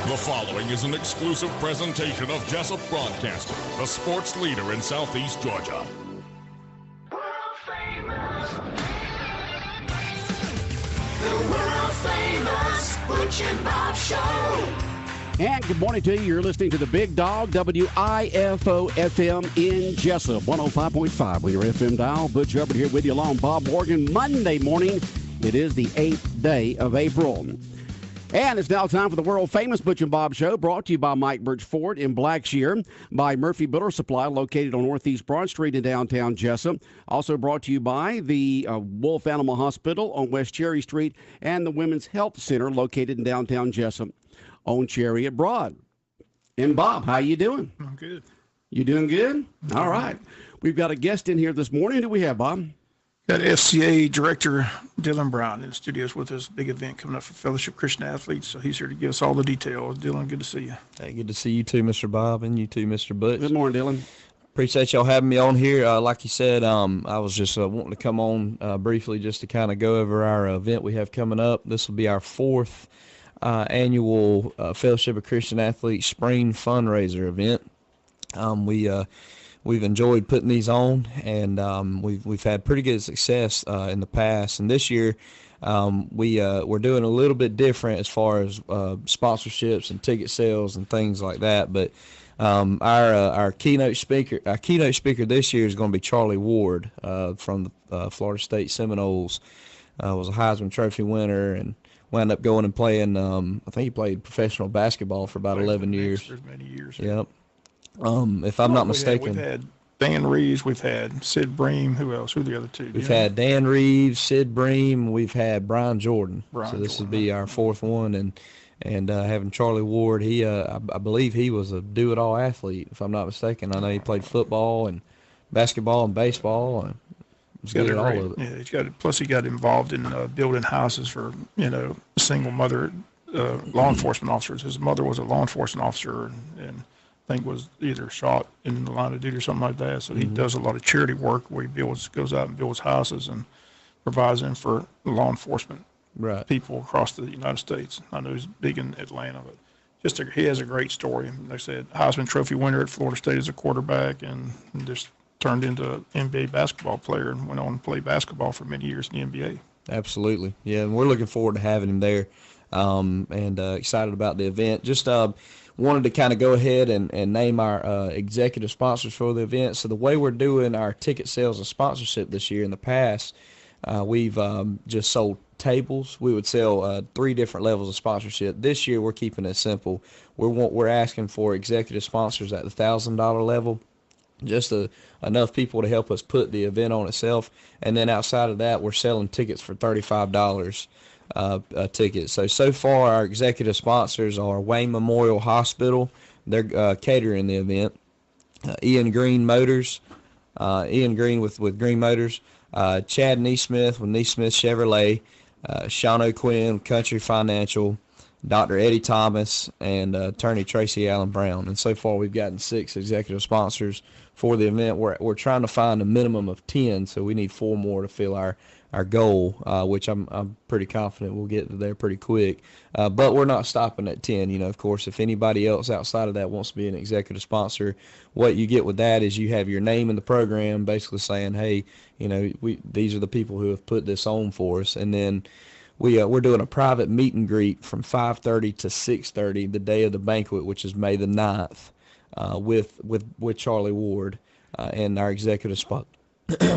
The following is an exclusive presentation of Jesup Broadcasting, the sports leader in Southeast Georgia. The world-famous Butch and Bob Show. And good morning to you. You're listening to the Big Dog, WIFO FM in Jesup, 105.5 on your FM dial. Butch Hubbard here with you along Bob Morgan. Monday morning, it is the 8th day of April. And it's now time for the world-famous Butch and Bob Show, brought to you by Mike Birch Ford in Blackshear, by Murphy Builder Supply, located on Northeast Broad Street in downtown Jesup. Also brought to you by the Wolf Animal Hospital on West Cherry Street and the Women's Health Center, located in downtown Jesup on Chariot Broad. And Bob, how you doing? I'm good. You doing good? All right. We've got a guest in here this morning. Who do we have, Bob? Got FCA Director Dylan Brown in the studios with us. Big event coming up for Fellowship Christian Athletes. So he's here to give us all the details. Dylan, good to see you. Hey, good to see you too, Mr. Bob, and you too, Mr. Butch. Good morning, Dylan. Appreciate y'all having me on here. Like you said, I was just wanting to come on briefly just to kind of go over our event we have coming up. This will be our fourth annual Fellowship of Christian Athletes Spring Fundraiser event. We've enjoyed putting these on, and we've had pretty good success in the past. And this year, we're doing a little bit different as far as sponsorships and ticket sales and things like that. But our keynote speaker this year is going to be Charlie Ward from the Florida State Seminoles. Was a Heisman Trophy winner and wound up going and playing. I think he played professional basketball for about 11 years. For many years. Yep. If I'm not mistaken. We've had Dan Reeves, we've had Sid Bream. Who else? Who are the other two? We've had Dan Reeves, Sid Bream. We've had Brian Jordan. So this will be our fourth one, and having Charlie Ward. He, I believe, he was a do-it-all athlete, if I'm not mistaken. I know he played football and basketball and baseball, and was good at all of it. Yeah, he's got it. Plus, he got involved in building houses for single mother law enforcement officers. His mother was a law enforcement officer, and I think was either shot in the line of duty or something like that. So he does a lot of charity work where he goes out and builds houses and provides them for law enforcement people across the United States. I know he's big in Atlanta, but he has a great story. Like I said, Heisman Trophy winner at Florida State as a quarterback, and just turned into an NBA basketball player and went on to play basketball for many years in the NBA. Absolutely. Yeah, and we're looking forward to having him there, and excited about the event. Just wanted to kind of go ahead and name our executive sponsors for the event. So the way we're doing our ticket sales and sponsorship this year, in the past, we've just sold tables. We would sell 3 different levels of sponsorship. This year, we're keeping it simple. We're asking for executive sponsors at the $1,000 level, just enough people to help us put the event on itself. And then outside of that, we're selling tickets for $35 tickets. So far, our executive sponsors are Wayne Memorial Hospital. They're catering the event. Ian Green Motors, Ian Green with Green Motors. Chad Neesmith with Neesmith Chevrolet. Sean O'Quinn, Country Financial. Dr. Eddie Thomas, and attorney Tracy Allen Brown. And so far, we've gotten 6 executive sponsors for the event. We're trying to find a minimum of 10, so we need 4 more to fill our goal, which I'm pretty confident we'll get there pretty quick. But we're not stopping at 10. Of course, if anybody else outside of that wants to be an executive sponsor, what you get with that is you have your name in the program, basically saying, hey, these are the people who have put this on for us. And then we're doing a private meet and greet from 5:30 to 6:30 the day of the banquet, which is May the 9th, with Charlie Ward and our executive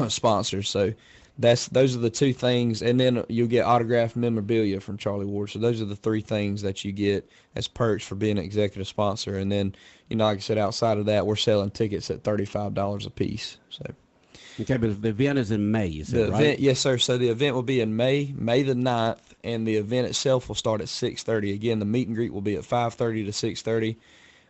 sponsors. So those are the 2 things, and then you'll get autographed memorabilia from Charlie Ward. So those are the 3 things that you get as perks for being an executive sponsor. And then, like I said, outside of that, we're selling tickets at $35 a piece. So. Okay, but the event is in May, is it right? Event, yes, sir. So the event will be in May the 9th, and the event itself will start at 6:30. Again, the meet and greet will be at 5:30 to 6:30,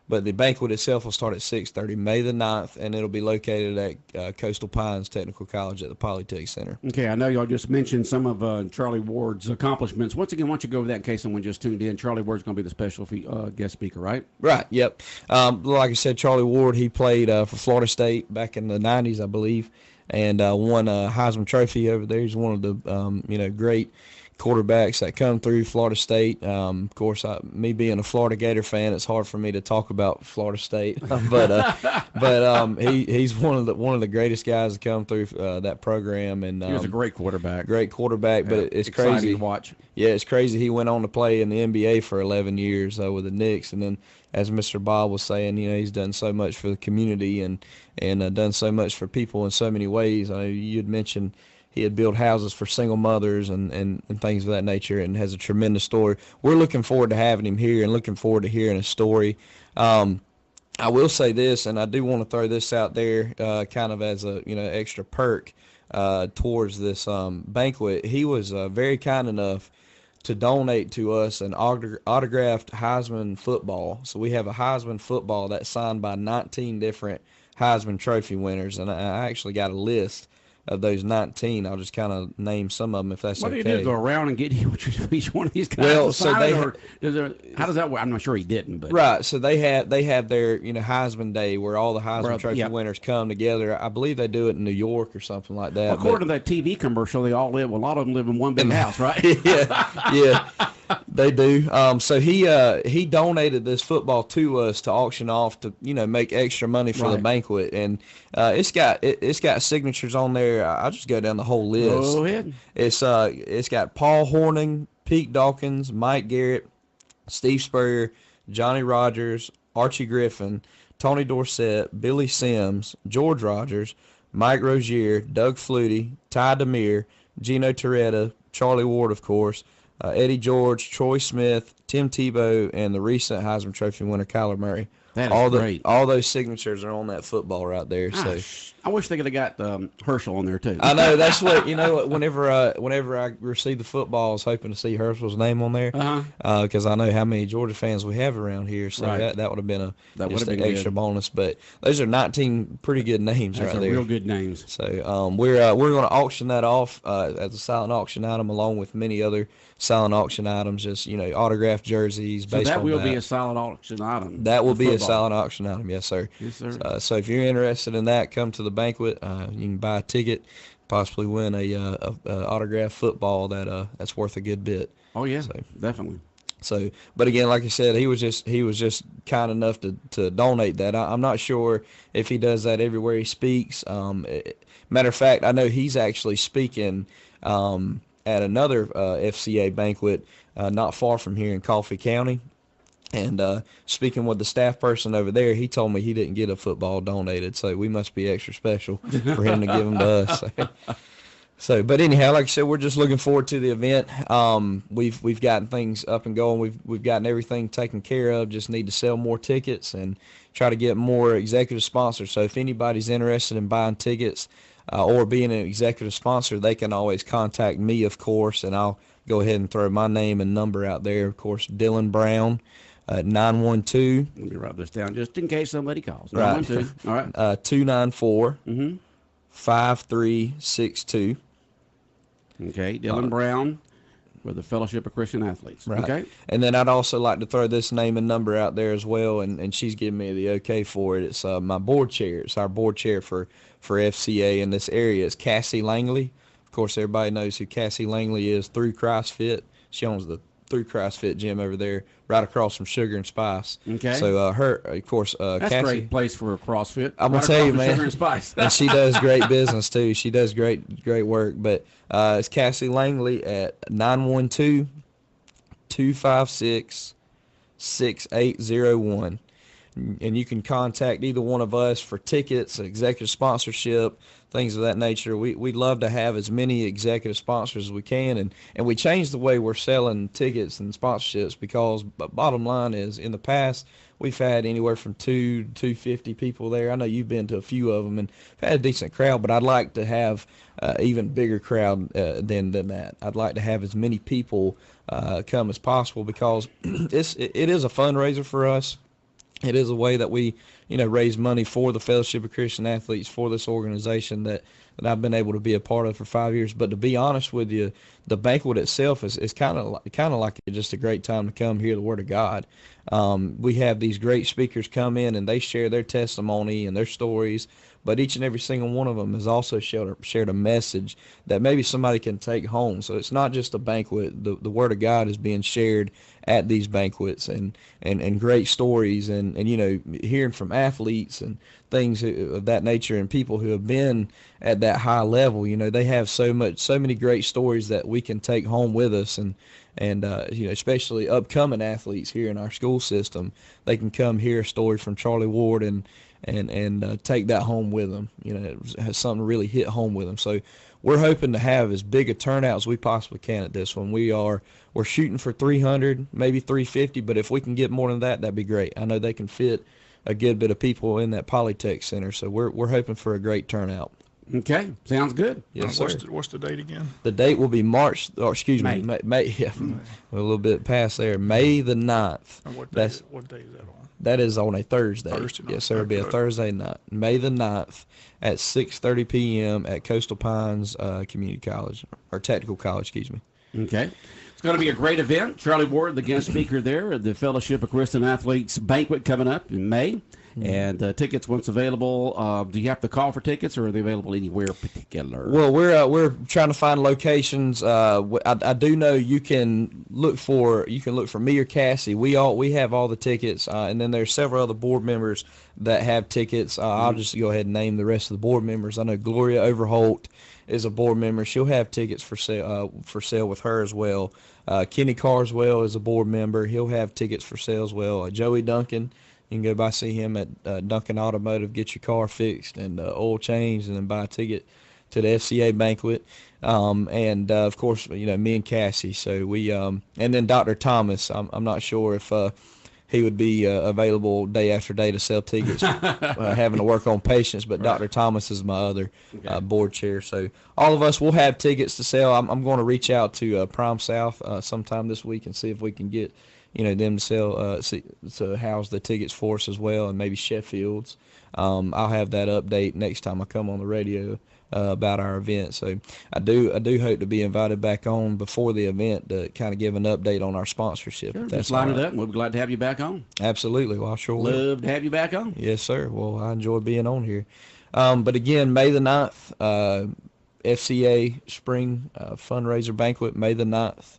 but the banquet itself will start at 6:30, May the 9th, and it'll be located at Coastal Pines Technical College at the Polytech Center. Okay, I know y'all just mentioned some of Charlie Ward's accomplishments. Once again, why don't you go over that in case someone just tuned in? Charlie Ward's going to be the special guest speaker, right? Right, yep. Like I said, Charlie Ward, he played for Florida State back in the 90s, I believe, and won a Heisman Trophy over there. He's one of the great quarterbacks that come through Florida State. Of course, me being a Florida Gator fan, it's hard for me to talk about Florida State, but he's one of the greatest guys to come through that program, and he was a great quarterback. But it's exciting crazy to watch. Yeah, it's crazy. He went on to play in the NBA for 11 years with the Knicks, and then, as Mr. Bob was saying, he's done so much for the community and done so much for people in so many ways. You'd mentioned he had built houses for single mothers and things of that nature, and has a tremendous story. We're looking forward to having him here and looking forward to hearing his story. I will say this, and I do want to throw this out there kind of as a extra perk towards this banquet. He was very kind enough to donate to us an autographed Heisman football. So we have a Heisman football that's signed by 19 different Heisman Trophy winners, and I actually got a list of those 19. I'll just kind of name some of them if that's okay. What do you do? Go around and get each one of these guys? Well, to so sign they it, or how does that work? I'm not sure he didn't, but right. So they have their Heisman Day where all the Heisman Trophy winners come together. I believe they do it in New York or something like that. Well, according to that TV commercial, they all live. Well, a lot of them live in one big house, right? yeah, they do. So he donated this football to us to auction off to make extra money for the banquet, and it's got signatures on there. I'll just go down the whole list. Go ahead. It's got Paul Hornung, Pete Dawkins, Mike Garrett, Steve Spurrier, Johnny Rogers, Archie Griffin, Tony Dorsett, Billy Sims, George Rogers, Mike Rozier, Doug Flutie, Ty Demir, Gino Toretta, Charlie Ward, of course, Eddie George, Troy Smith, Tim Tebow, and the recent Heisman Trophy winner Kyler Murray. That is great. All those signatures are on that football right there. So I wish they could have got Herschel on there too. I know, that's what whenever I received the football, I was hoping to see Herschel's name on there because I know how many Georgia fans we have around here. So that would have been an extra bonus. But those are 19 pretty good names right there. Real good names. So we're going to auction that off as a silent auction item, along with many other silent auction items, just autographed jerseys. So that will be a silent auction item. That will be a silent auction item, yes, sir. Yes, sir. So if you're interested in that, come to the banquet. You can buy a ticket, possibly win a autographed football that's worth a good bit. Oh yeah, definitely. So, but again, like I said, he was just kind enough to donate that. I'm not sure if he does that everywhere he speaks. Matter of fact, I know he's actually speaking at another FCA banquet not far from here in Coffee County. And speaking with the staff person over there, he told me he didn't get a football donated, so we must be extra special for him to give them to us. So, but anyhow, like I said, we're just looking forward to the event. We've gotten things up and going. We've gotten everything taken care of. Just need to sell more tickets and try to get more executive sponsors. So if anybody's interested in buying tickets or being an executive sponsor, they can always contact me, of course, and I'll go ahead and throw my name and number out there. Of course, Dylan Brown. 912. Let me write this down just in case somebody calls. Right. 912. All right. 294 5362. Okay. Dylan Brown with the Fellowship of Christian Athletes. Right. Okay. And then I'd also like to throw this name and number out there as well, and she's giving me the okay for it. It's my board chair. It's our board chair for FCA in this area. It's Cassie Langley. Of course, everybody knows who Cassie Langley is through CrossFit. She owns the Through CrossFit gym over there, right across from Sugar and Spice. Okay. So her, of course, that's Cassie, a great place for a CrossFit. I'm gonna tell you, man. Sugar and Spice. And she does great business too. She does great work. But it's Cassie Langley at 912-256-6801. And you can contact either one of us for tickets, executive sponsorship, things of that nature. We'd love to have as many executive sponsors as we can, and we changed the way we're selling tickets and sponsorships because bottom line is in the past we've had anywhere from 250 people there. I know you've been to a few of them and had a decent crowd, but I'd like to have even bigger crowd than that. I'd like to have as many people come as possible because it is a fundraiser for us. It is a way that we, raise money for the Fellowship of Christian Athletes, for this organization that I've been able to be a part of for 5 years. But to be honest with you, the banquet itself is kind of like just a great time to come hear the Word of God. We have these great speakers come in and they share their testimony and their stories. but each and every single one of them has also shared a message that maybe somebody can take home. So it's not just a banquet. The Word of God is being shared at these banquets, and great stories, and hearing from athletes and things of that nature, and people who have been at that high level. They have so many great stories that we can take home with us, and especially upcoming athletes here in our school system, they can come hear a story from Charlie Ward and take that home with them. It has something to really hit home with them. So we're hoping to have as big a turnout as we possibly can at this one. We're shooting for 300, maybe 350, but if we can get more than that, that'd be great. I know they can fit a good bit of people in that Polytech Center, so we're hoping for a great turnout. Okay, sounds good. Yes, sir. What's the date again? The date will be May. Yeah, we're a little bit past there. May the 9th. And what day is that on? That is on a Thursday. Thursday night. Yes, sir. It'll be a Thursday night, May the 9th at 6:30 p.m. at Coastal Pines Community College, or Technical College, excuse me. Okay. It's going to be a great event. Charlie Ward, the guest speaker there at the Fellowship of Christian Athletes banquet coming up in May. And tickets, once available, do you have to call for tickets, or are they available anywhere particular? Well, we're trying to find locations. I do know you can look for me or Cassie. We have all the tickets, and then there's several other board members that have tickets. I'll just go ahead and name the rest of the board members. I know Gloria Overholt is a board member. She'll have tickets for sale with her as well. Kenny Carswell is a board member. He'll have tickets for sale as well. Joey Duncan. You can go by, see him at Duncan Automotive, get your car fixed and oil changed, and then buy a ticket to the FCA banquet. And of course, me and Cassie. So we and then Dr. Thomas. I'm not sure if he would be available day after day to sell tickets, having to work on patients. But right. Dr. Thomas is my other board chair. So all of us will have tickets to sell. I'm going to reach out to Prime South sometime this week and see if we can get them to sell, to house the tickets for us as well, and maybe Sheffield's. I'll have that update next time I come on the radio about our event. So I do hope to be invited back on before the event to kind of give an update on our sponsorship. Sure, if that's just line all right. it up, and we'll be glad to have you back on. Absolutely. Well, I sure will. Love to have you back on. Yes, sir. Well, I enjoy being on here. But again, May the 9th, FCA Spring Fundraiser Banquet, May the 9th.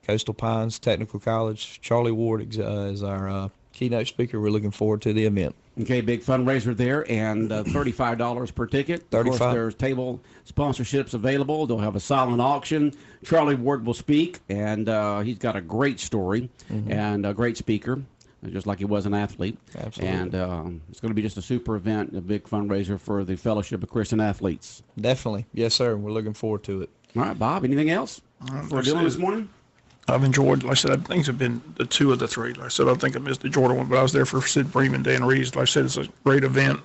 Coastal Pines Technical College. Charlie Ward is our keynote speaker. We're looking forward to the event. Okay, big fundraiser there, and $35 per ticket. $35. Of course, there's table sponsorships available. They'll have a silent auction. Charlie Ward will speak, and he's got a great story and a great speaker, just like he was an athlete. Absolutely. And it's going to be just a super event, a big fundraiser for the Fellowship of Christian Athletes. Definitely. Yes, sir. We're looking forward to it. All right, Bob, anything else for Dylan this morning? I've enjoyed, like I said, things have been the two of the three. Like I said, I think I missed the Jordan one, but I was there for Sid Bream and Dan Reeves. Like I said, it's a great event,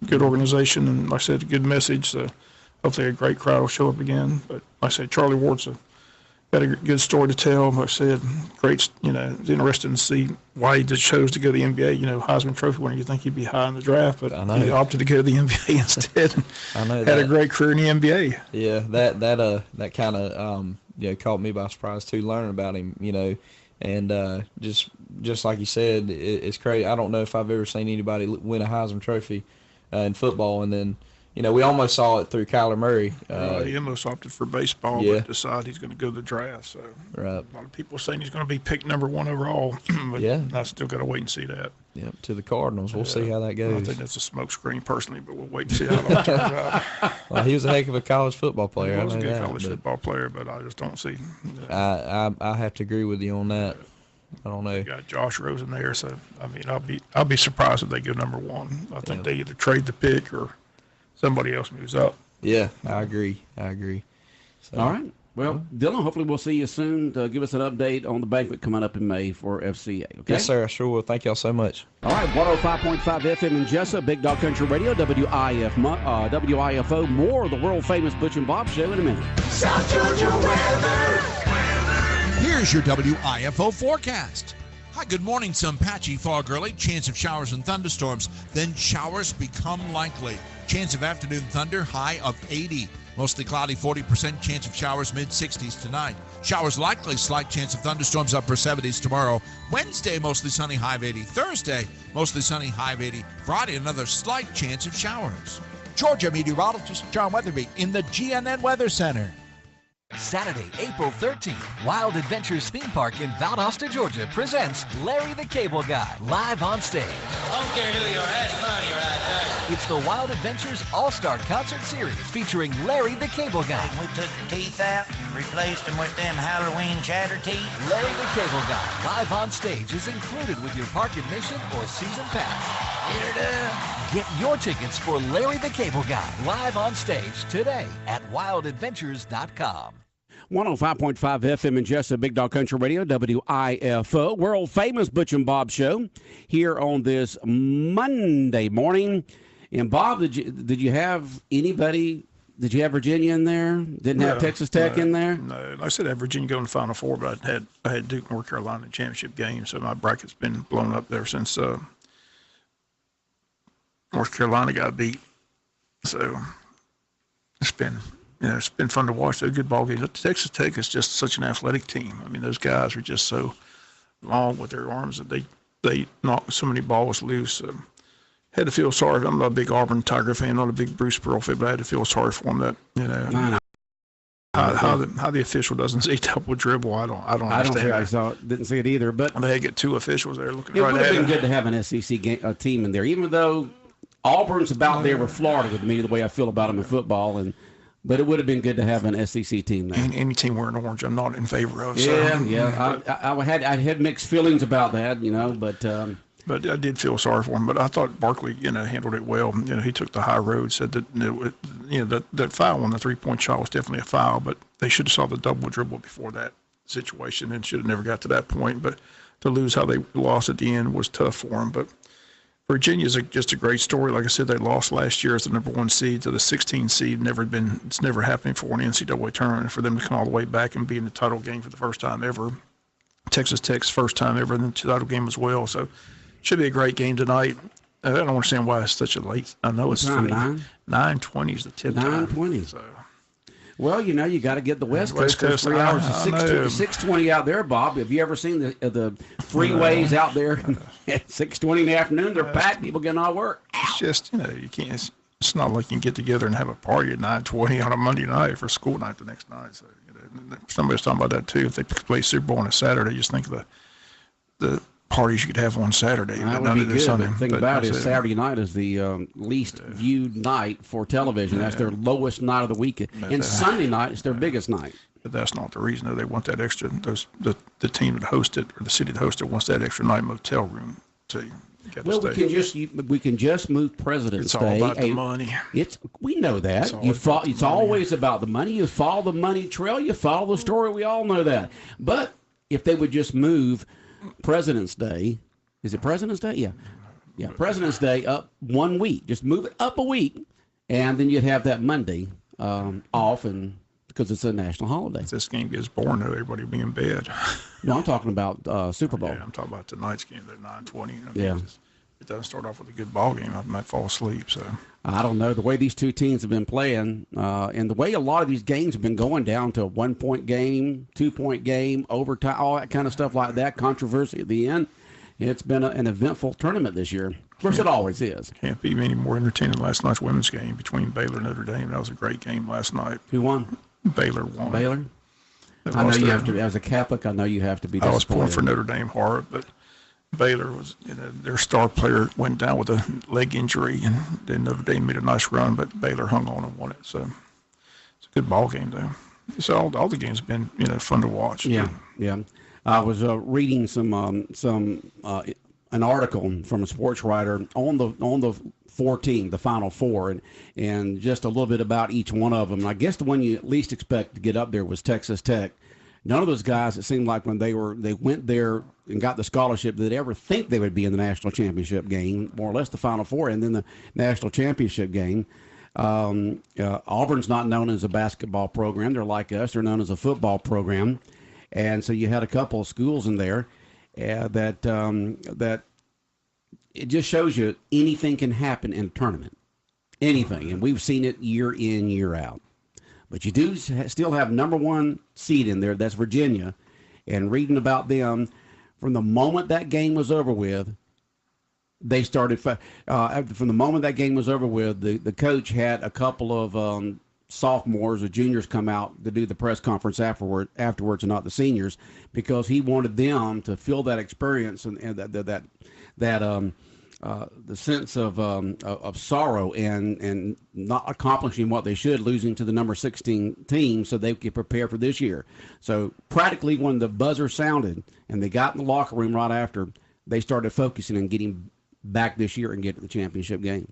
good organization, and like I said, a good message. So hopefully a great crowd will show up again. But like I said, Charlie Ward's got a good story to tell. Like I said, great, it's interesting to see why he just chose to go to the NBA. Heisman Trophy winner, you think he'd be high in the draft, but he opted to go to the NBA instead. I know had a great career in the NBA. Yeah, that kind of caught me by surprise too, learning about him. And just like you said, it's crazy. I don't know if I've ever seen anybody win a Heisman Trophy in football, and then we almost saw it through Kyler Murray. He almost opted for baseball, but decided he's going to go to the draft. So right. A lot of people are saying he's going to be picked number 1 overall. But I still got to wait and see that. Yep, to the Cardinals. We'll see how that goes. I think that's a smoke screen personally, but we'll wait and see how that turns out. Well, he was a heck of a college football player. He was a good college football player, but I just don't see. I have to agree with you on that. I don't know. You got Josh Rosen there, so I'll be surprised if they go number 1. I think they either trade the pick or somebody else moves up. Yeah, I agree. So, all right. Well, Dylan, hopefully we'll see you soon to give us an update on the banquet coming up in May for FCA. Okay? Yes, sir. I sure will. Thank y'all so much. All right. 105.5 FM in Jesup, Big Dog Country Radio, WIFO. More of the world-famous Butch and Bob Show in a minute. South Georgia weather. Here's your WIFO forecast. Hi, good morning. Some patchy fog early. Chance of showers and thunderstorms. Then showers become likely. Chance of afternoon thunder, high of 80. Mostly cloudy, 40% chance of showers, mid-60s tonight. Showers likely, slight chance of thunderstorms, upper 70s tomorrow. Wednesday, mostly sunny, high of 80. Thursday, mostly sunny, high of 80. Friday, another slight chance of showers. Georgia meteorologist John Weatherby in the GNN Weather Center. Saturday, April 13th, Wild Adventures Theme Park in Valdosta, Georgia presents Larry the Cable Guy live on stage. I don't care who you are, that's money right there. It's the Wild Adventures All-Star Concert Series featuring Larry the Cable Guy. We took the teeth out and replaced them with them Halloween chatter teeth. Larry the Cable Guy live on stage is included with your park admission or season pass. Get it up. Get your tickets for Larry the Cable Guy live on stage today at wildadventures.com. 105.5 FM in Jesup, Big Dog Country Radio, WIFO, world famous Butch and Bob Show here on this Monday morning. And Bob, did you have anybody? Did you have Virginia in there? Didn't have Texas Tech in there? No, like I said, I had Virginia going to Final Four, but I had Duke, North Carolina in the championship game, so my bracket's been blown up there since North Carolina got beat. So it's been fun to watch. They're good ball games. Texas Tech is just such an athletic team. I mean, those guys are just so long with their arms that they knock so many balls loose. Had to feel sorry. I'm not a big Auburn Tiger fan, not a big Bruce Pearl fan, but I had to feel sorry for him. That how the official doesn't see double dribble. I don't understand. I didn't see it either. But they get two officials there looking it right at it. It would have been good to have an SEC team in there, even though Auburn's about there with Florida with me, the way I feel about them in football, but it would have been good to have an SEC team there. Any team wearing orange, I'm not in favor of. I had mixed feelings about that, But I did feel sorry for him. But I thought Barkley, handled it well. He took the high road, said that, that foul on the 3-point shot was definitely a foul, but they should have saw the double dribble before that situation and should have never got to that point. But to lose how they lost at the end was tough for them. But Virginia's just a great story. Like I said, they lost last year as the number 1 seed to the 16 seed. It's never happened for an NCAA tournament for them to come all the way back and be in the title game for the first time ever. Texas Tech's first time ever in the title game as well. So should be a great game tonight. I don't understand why it's such a late. I know it's 9:20 is the tip time. 9:20. So. Well, you got to get the West Coast. 3 hours to 6:20 out there, Bob. Have you ever seen the freeways out there at 6:20 in the afternoon? They're packed. People getting out of work. It's just you can't. It's not like you can get together and have a party at 9:20 on a Monday night for school night the next night. So somebody's talking about that too. If they play Super Bowl on a Saturday, just think of the parties you could have on Saturday. That would be good. The thing about it is Saturday night is the least viewed night for television. That's their lowest night of the week. And Sunday night is their biggest night. But that's not the reason. They want that extra. The team that hosts it or the city that hosts it wants that extra night motel room to get Well, we can just move President's Day. It's all about the money. We know that. It's always about the money. You follow the money trail. You follow the story. We all know that. But if they would just move President's Day, is it President's Day? Yeah, President's Day up 1 week. Just move it up a week, and then you'd have that Monday off, and because it's a national holiday. If this game gets boring, though, everybody will be in bed. No, I'm talking about Super Bowl. Yeah, I'm talking about tonight's game. They're 9:20. Yeah. It doesn't start off with a good ball game. I might fall asleep. So I don't know the way these two teams have been playing, and the way a lot of these games have been going down to a 1-point game, 2-point game, overtime, all that kind of stuff like that. Controversy at the end. It's been an eventful tournament this year. Of course, it always is. Can't be any more entertaining than last night's women's game between Baylor and Notre Dame. That was a great game last night. Who won? Baylor won. Baylor. I know you have to. As a Catholic, I know you have to be. I was pulling for Notre Dame hard, but Baylor was, their star player went down with a leg injury, and then Notre Dame made a nice run, but Baylor hung on and won it. So it's a good ball game, though. So all the games have been, fun to watch. Yeah. I was reading an article from a sports writer on the 14, the Final Four, and just a little bit about each one of them. And I guess the one you at least expect to get up there was Texas Tech. None of those guys, it seemed like when they went there and got the scholarship, did ever think they would be in the national championship game, more or less the Final Four, and then the national championship game. Auburn's not known as a basketball program. They're like us. They're known as a football program. And so you had a couple of schools in there that it just shows you anything can happen in a tournament. Anything. And we've seen it year in, year out. But you do still have number 1 seed in there. That's Virginia. And reading about them, from the moment that game was over with, they started from the moment that game was over with. The coach had a couple of sophomores or juniors come out to do the press conference afterwards, and not the seniors, because he wanted them to feel that experience and the sense of sorrow and not accomplishing what they should, losing to the number 16 team, so they could prepare for this year. So practically when the buzzer sounded and they got in the locker room right after, they started focusing on getting back this year and get to the championship game.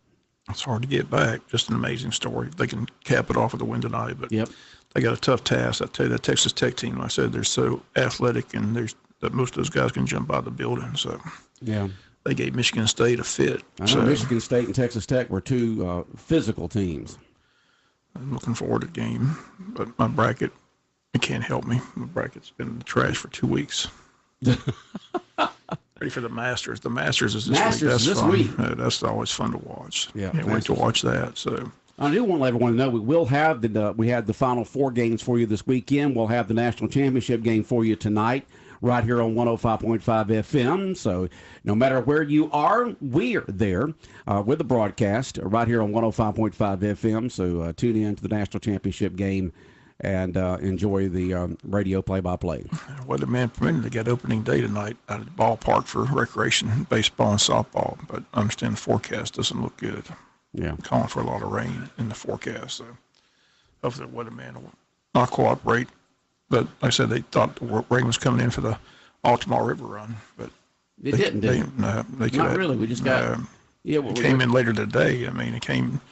It's hard to get back. Just an amazing story. They can cap it off with a win tonight, but yep, they got a tough task. I tell you, that Texas Tech team, like I said, they're so athletic, and that most of those guys can jump out of the building. So yeah, they gave Michigan State a fit. I know Michigan State and Texas Tech were two physical teams. I'm looking forward to the game, but my bracket, it can't help me. My bracket's been in the trash for 2 weeks. Ready for the Masters. The Masters is this week. That's fun. That's always fun to watch. Yeah, can't wait to watch that. So I do want everyone to know we will have we had the Final Four games for you this weekend. We'll have the national championship game for you tonight, right here on 105.5 FM. So no matter where you are, we're there with the broadcast right here on 105.5 FM. So tune in to the national championship game and enjoy the radio play-by-play. Weatherman permitted to get opening day tonight at the ballpark for recreation, baseball and softball, but I understand the forecast doesn't look good. Yeah. Calling for a lot of rain in the forecast, so hopefully the weatherman will not cooperate. But like I said, they thought the rain was coming in for the Altamar River run, but it didn't. Not really. We just got. It came in later today. I mean, it came.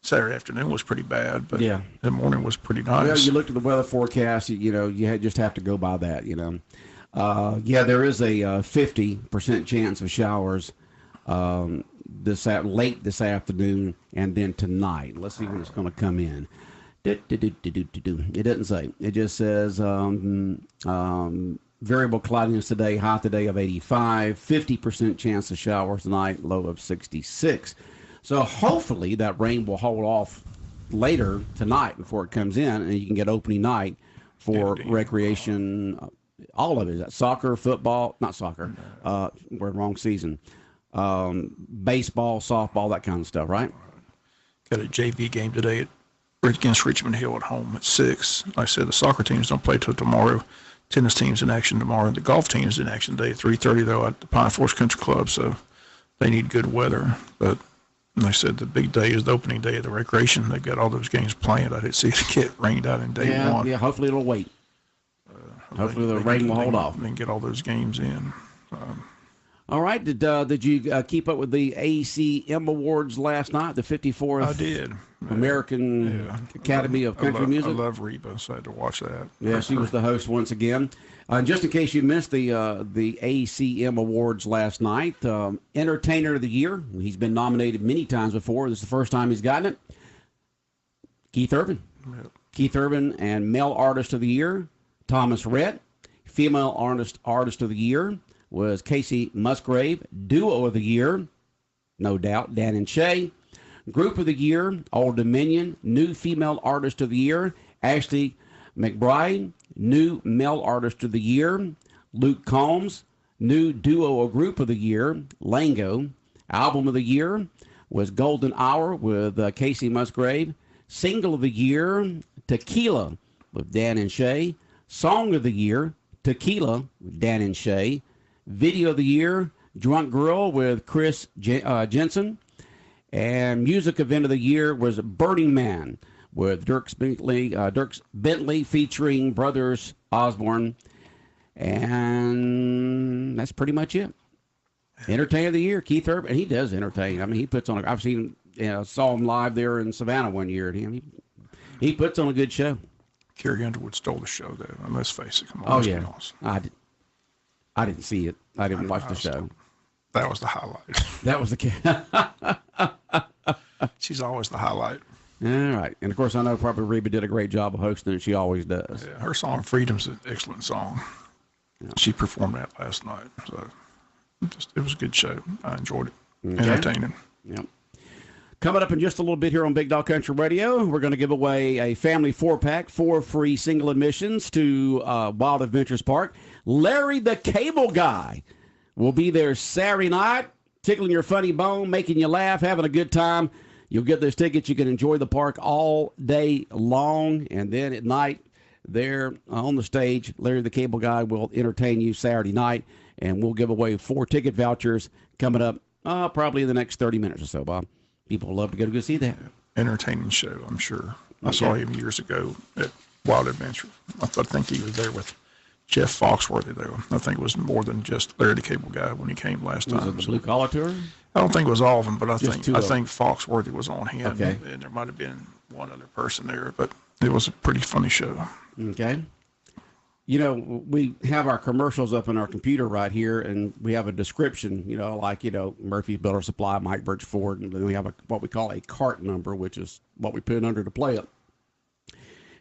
Saturday afternoon was pretty bad, but the morning was pretty nice. Well, you looked at the weather fourcast, you just have to go by that, there is a 50% chance of showers late this afternoon and then tonight. Let's see when it's going to come in. It doesn't say. It just says variable cloudiness today, high today of 85, 50% chance of showers tonight, low of 66. So hopefully that rain will hold off later tonight before it comes in, and you can get opening night for recreation. All of it. That's soccer, football, not soccer. We're in the wrong season. Baseball, softball, that kind of stuff, right? Got a JV game today against Richmond Hill at home at 6. Like I said, the soccer teams don't play till tomorrow. Tennis team's in action tomorrow. The golf team's in action today at 3:30 though at the Pine Forest Country Club. So they need good weather, but. And I said the big day is the opening day of the recreation. They've got all those games planned. I didn't see it get rained out in day one. Yeah, hopefully it'll wait. Hopefully the rain will hold off. And then get all those games in. All right. Did you keep up with the ACM Awards last night, the 54th I did. American Academy of Country Music? I love Reba, so I had to watch that. Yeah, she was the host once again. Just in case you missed the ACM Awards last night, Entertainer of the Year, he's been nominated many times before. This is the first time he's gotten it. Keith Urban. Yep. Keith Urban and Male Artist of the Year, Thomas Rhett. Female Artist of the Year was Casey Musgrave. Duo of the Year, no doubt, Dan and Shay. Group of the Year, Old Dominion. New Female Artist of the Year, Ashley McBride. New Male Artist of the Year, Luke Combs. New Duo or Group of the Year, Lango. Album of the Year was Golden Hour with Casey Musgrave. Single of the Year, Tequila with Dan and Shay. Song of the Year, Tequila with Dan and Shay. Video of the Year, Drunk Girl with Chris Jensen. And Music Event of the Year was Burning Man with Dierks Bentley featuring Brothers Osborne. And that's pretty much it. Entertainer of the Year, Keith Urban. And he does entertain. I mean, he puts on I've seen saw him live there in Savannah one year. He puts on a good show. Carrie Underwood stole the show, though. And let's face it. Come on, oh, yeah. I didn't see it. I didn't watch the show. That was the highlight. That was the She's always the highlight. All right. And, of course, I know probably Reba did a great job of hosting it. She always does. Yeah, her song, Freedom's an excellent song. Yeah. She performed that last night. So it was a good show. I enjoyed it. Okay. Entertaining. Yep. Coming up in just a little bit here on Big Dog Country Radio, we're going to give away a family 4-pack, 4 free single admissions to Wild Adventures Park. Larry the Cable Guy will be there Saturday night tickling your funny bone, making you laugh, having a good time. You'll get those tickets. You can enjoy the park all day long. And then at night, there on the stage, Larry the Cable Guy will entertain you Saturday night. And we'll give away 4 ticket vouchers coming up probably in the next 30 minutes or so, Bob. People will love to go see that. Entertaining show, I'm sure. I saw him years ago at Wild Adventure. I think he was there with Jeff Foxworthy, though. I think it was more than just Larry the Cable Guy when he came last time. Was it the Blue Collar Tour? I don't think it was all of them, but I think them. Foxworthy was on him. Okay. And there might have been one other person there, but it was a pretty funny show. Okay. You know, we have our commercials up in our computer right here, and we have a description, like, Murphy's Builder Supply, Mike Birch Ford, and then we have what we call a cart number, which is what we put under to play it.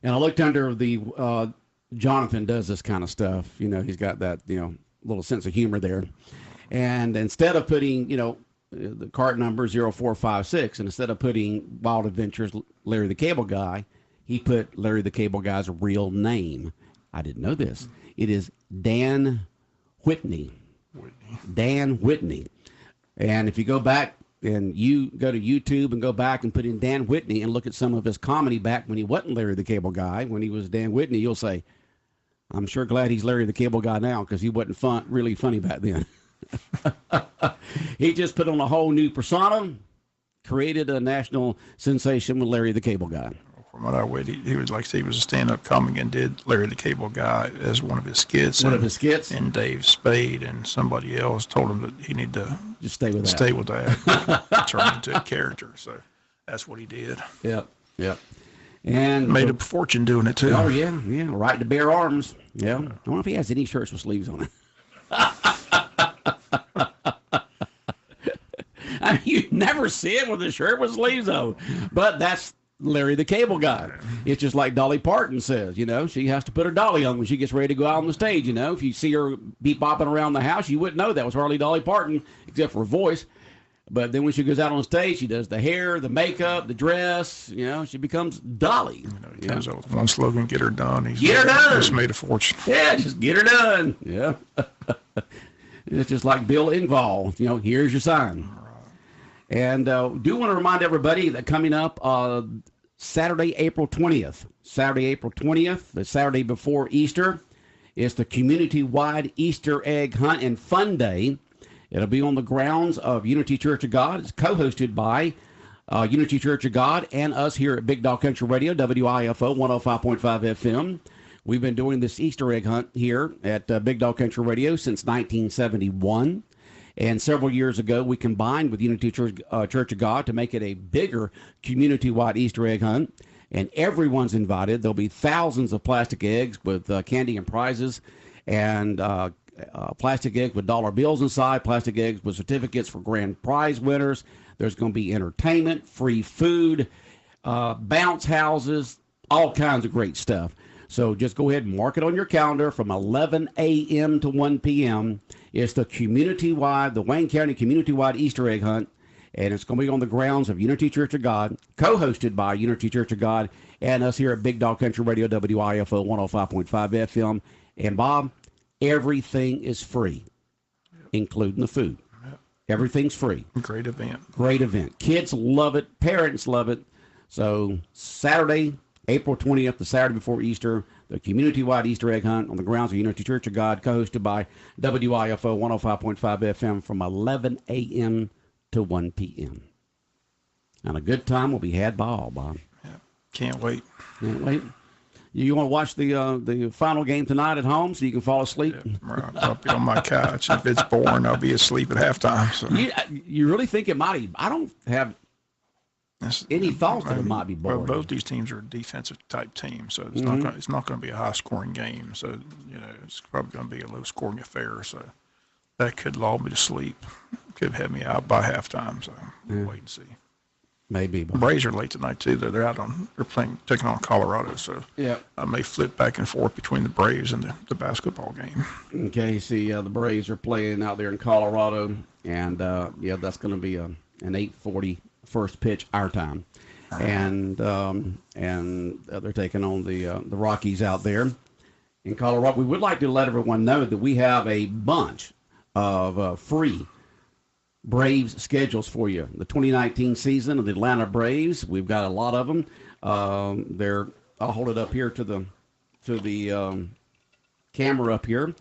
And I looked under the, Jonathan does this kind of stuff. He's got that, little sense of humor there. And instead of putting, the cart number 0456, and instead of putting Wild Adventures Larry the Cable Guy, he put Larry the Cable Guy's real name. I didn't know this. It is Dan Whitney. Dan Whitney. And if you go back and you go to YouTube and go back and put in Dan Whitney and look at some of his comedy back when he wasn't Larry the Cable Guy, when he was Dan Whitney, you'll say, I'm sure glad he's Larry the Cable Guy now, because he wasn't really funny back then. He just put on a whole new persona, created a national sensation with Larry the Cable Guy. From what I read, he was like, he was a stand-up comic and did Larry the Cable Guy as one of his skits. And Dave Spade and somebody else told him that he needed to just stay with that. Turn into a character. So that's what he did. Yep. And made a fortune doing it too. Oh yeah. Right to bare arms. Yeah. I don't know if he has any shirts with sleeves on it. I mean, you never see it with a shirt with sleeves on. But that's Larry the Cable Guy. It's just like Dolly Parton says, she has to put her dolly on when she gets ready to go out on the stage. If you see her be bopping around the house, you wouldn't know that was hardly Dolly Parton, except for her voice. But then when she goes out on stage, she does the hair, the makeup, the dress. She becomes Dolly. He comes out with one slogan: "Get her done." Get her done. Just made a fortune. Yeah, just get her done. Yeah. It's just like Bill Engvall. Here's your sign. And do want to remind everybody that coming up Saturday, April 20th, the Saturday before Easter, is the community-wide Easter egg hunt and fun day. It'll be on the grounds of Unity Church of God. It's co-hosted by Unity Church of God and us here at Big Dog Country Radio, WIFO 105.5 FM. We've been doing this Easter egg hunt here at Big Dog Country Radio since 1971. And several years ago, we combined with Unity Church of God to make it a bigger community-wide Easter egg hunt. And everyone's invited. There'll be thousands of plastic eggs with candy and prizes, and plastic eggs with dollar bills inside, plastic eggs with certificates for grand prize winners. There's going to be entertainment, free food, bounce houses, all kinds of great stuff. So just go ahead and mark it on your calendar from 11 a.m. to 1 p.m. It's the the Wayne County community-wide Easter egg hunt, and it's going to be on the grounds of Unity Church of God, co-hosted by Unity Church of God and us here at Big Dog Country Radio, WIFO 105.5 FM. And Bob, everything is free, including the food. Everything's free. Great event. Kids love it. Parents love it. So Saturday, April 20th, the Saturday before Easter, the community-wide Easter egg hunt on the grounds of Unity Church of God, co-hosted by WIFO 105.5 FM from 11 a.m. to 1 p.m. And a good time will be had by all, Bob. Yeah. Can't wait. You want to watch the final game tonight at home so you can fall asleep? Yeah, right. I'll be on my couch. If it's boring, I'll be asleep at halftime. So. You really think it might be? I don't have any thoughts that it might be boring. Well, both these teams are defensive type teams, so it's not going to be a high scoring game. So it's probably going to be a low scoring affair. So that could lull me to sleep. Could have me out by halftime. So we'll wait and see. Maybe. The Braves are late tonight too. They're taking on Colorado. So I may flip back and forth between the Braves and the basketball game. Okay. See, the Braves are playing out there in Colorado, and that's going to be an 8:40 first pitch our time, and they're taking on the Rockies out there in Colorado. We would like to let everyone know that we have a bunch of free Braves schedules for you. The 2019 season of the Atlanta Braves, we've got a lot of them. I'll hold it up here to the camera up here.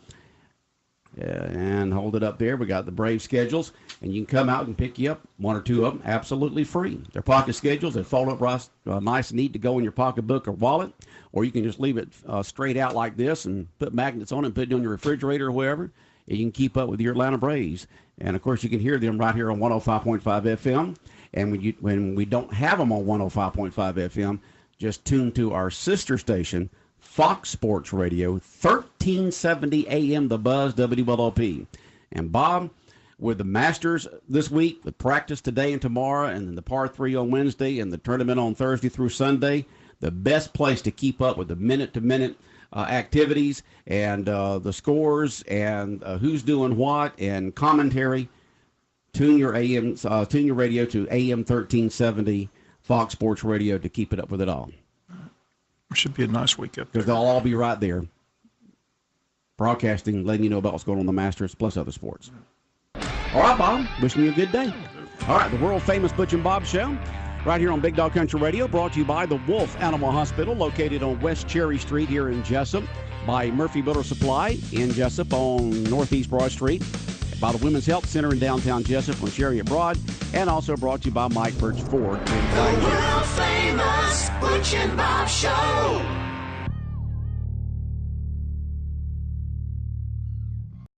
And hold it up there. We got the Brave schedules, and you can come out and pick you up one or two of them absolutely free. They're pocket schedules. They fold up nice and neat to go in your pocketbook or wallet, or you can just leave it straight out like this and put magnets on it and put it on your refrigerator or wherever, and you can keep up with your Atlanta Braves. And, of course, you can hear them right here on 105.5 FM. And when we don't have them on 105.5 FM, just tune to our sister station, Fox Sports Radio, 1370 AM, The Buzz, WLOP. And, Bob, with the Masters this week, the practice today and tomorrow, and then the par 3 on Wednesday, and the tournament on Thursday through Sunday, the best place to keep up with the minute-to-minute activities and the scores and who's doing what and commentary, tune your radio to AM 1370 Fox Sports Radio to keep it up with it all. It should be a nice week up there. Because they'll all be right there, broadcasting, letting you know about what's going on in the Masters, plus other sports. All right, Bob, wishing you a good day. All right, the world-famous Butch and Bob Show, right here on Big Dog Country Radio, brought to you by the Wolf Animal Hospital, located on West Cherry Street here in Jesup, by Murphy Builder Supply in Jesup on Northeast Broad Street, by the Women's Health Center in downtown Jesup on Chariot Broad, and also brought to you by Mike Birch Ford. The world-famous Butch and Bob Show.